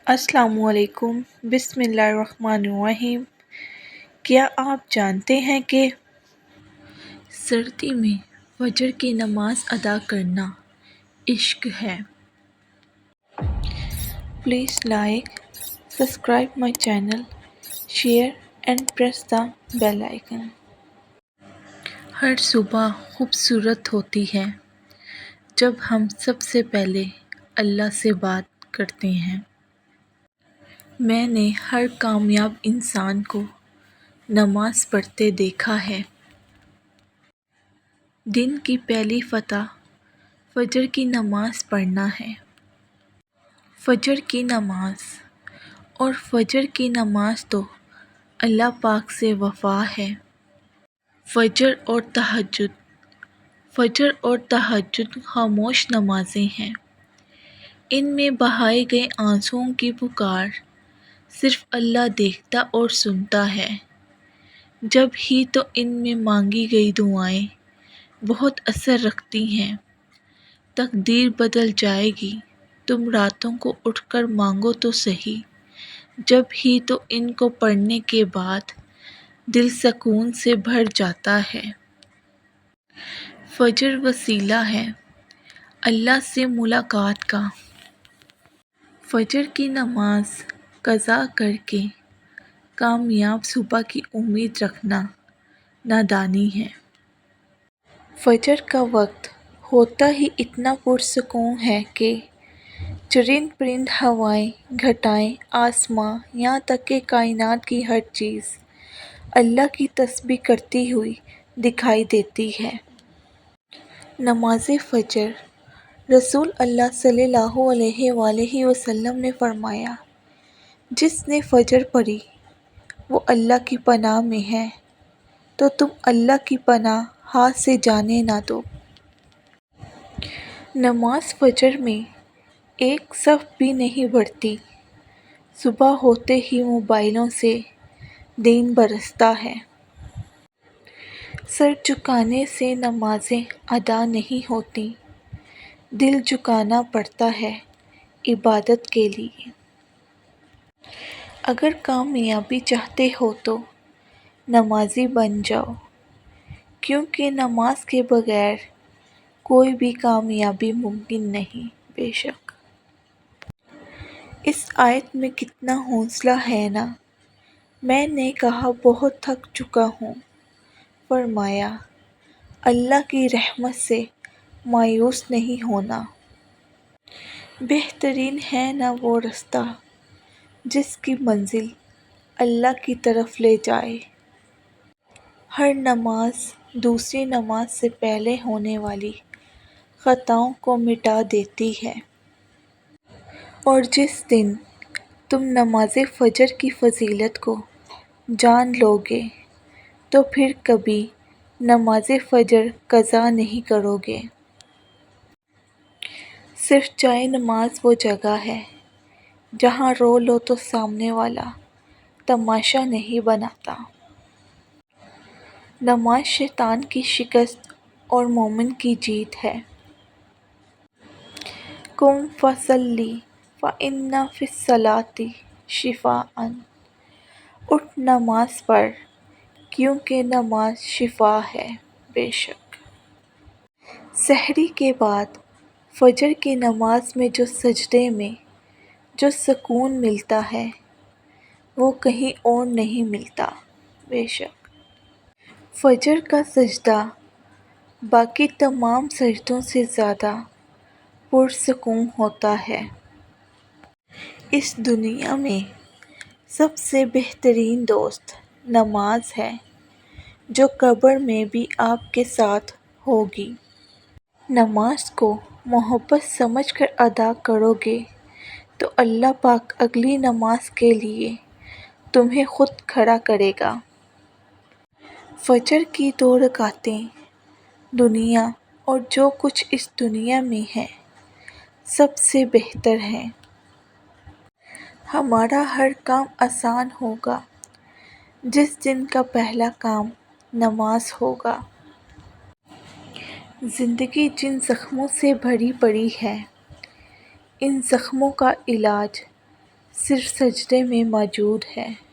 السلام علیکم۔ بسم اللہ الرحمن الرحیم۔ کیا آپ جانتے ہیں کہ سردی میں فجر کی نماز ادا کرنا عشق ہے؟ Please like, subscribe my channel, share and press the bell icon. ہر صبح خوبصورت ہوتی ہے جب ہم سب سے پہلے اللہ سے بات کرتے ہیں۔ میں نے ہر کامیاب انسان کو نماز پڑھتے دیکھا ہے۔ دن کی پہلی فتح فجر کی نماز پڑھنا ہے۔ فجر کی نماز اور فجر کی نماز تو اللہ پاک سے وفا ہے۔ فجر اور تہجد خاموش نمازیں ہیں۔ ان میں بہائے گئے آنسوؤں کی پکار صرف اللہ دیکھتا اور سنتا ہے۔ جب ہی تو ان میں مانگی گئی دعائیں بہت اثر رکھتی ہیں۔ تقدیر بدل جائے گی، تم راتوں کو اٹھ کر مانگو تو سہی۔ جب ہی تو ان کو پڑھنے کے بعد دل سکون سے بھر جاتا ہے۔ فجر وسیلہ ہے اللہ سے ملاقات کا۔ فجر کی نماز قضا کر کے کامیاب صبح کی امید رکھنا نادانی ہے۔ فجر کا وقت ہوتا ہی اتنا پرسکون ہے کہ چرند پرند، ہوائیں، گھٹائیں، آسماں، یہاں تک کہ کائنات کی ہر چیز اللہ کی تسبیح کرتی ہوئی دکھائی دیتی ہے۔ نماز فجر رسول اللہ صلی اللہ علیہ وآلہ وسلم نے فرمایا، جس نے فجر پڑھی وہ اللہ کی پناہ میں ہے، تو تم اللہ کی پناہ ہاتھ سے جانے نہ دو۔ نماز فجر میں ایک صف بھی نہیں بڑھتی۔ صبح ہوتے ہی موبائلوں سے دین برستا ہے۔ سر جھکانے سے نمازیں ادا نہیں ہوتیں، دل جھکانا پڑتا ہے عبادت کے لیے۔ اگر کامیابی چاہتے ہو تو نمازی بن جاؤ، کیونکہ نماز کے بغیر کوئی بھی کامیابی ممکن نہیں۔ بے شک اس آیت میں کتنا حوصلہ ہے نا۔ میں نے کہا بہت تھک چکا ہوں۔ فرمایا اللہ کی رحمت سے مایوس نہیں ہونا۔ بہترین ہے نا وہ رستہ جس کی منزل اللہ کی طرف لے جائے۔ ہر نماز دوسری نماز سے پہلے ہونے والی خطاؤں کو مٹا دیتی ہے۔ اور جس دن تم نماز فجر کی فضیلت کو جان لو گے تو پھر کبھی نماز فجر قضا نہیں کرو گے۔ صرف جائے نماز وہ جگہ ہے جہاں رو لو تو سامنے والا تماشا نہیں بناتا۔ نماز شیطان کی شکست اور مومن کی جیت ہے۔ قم فصلی فإن فی الصلاۃ شفاء۔ اٹھ نماز پڑھ کیونکہ نماز شفا ہے۔ بے شک سحری کے بعد فجر کی نماز میں جو سجدے میں جو سکون ملتا ہے وہ کہیں اور نہیں ملتا۔ بے شک فجر کا سجدہ باقی تمام سجدوں سے زیادہ پرسکون ہوتا ہے۔ اس دنیا میں سب سے بہترین دوست نماز ہے جو قبر میں بھی آپ کے ساتھ ہوگی۔ نماز کو محبت سمجھ کر ادا کرو گے تو اللہ پاک اگلی نماز کے لیے تمہیں خود کھڑا کرے گا۔ فجر کی 2 رکعتیں دنیا اور جو کچھ اس دنیا میں ہے سب سے بہتر ہیں۔ ہمارا ہر کام آسان ہوگا جس دن کا پہلا کام نماز ہوگا۔ زندگی جن زخموں سے بھری پڑی ہے، ان زخموں کا علاج صرف سجدے میں موجود ہے۔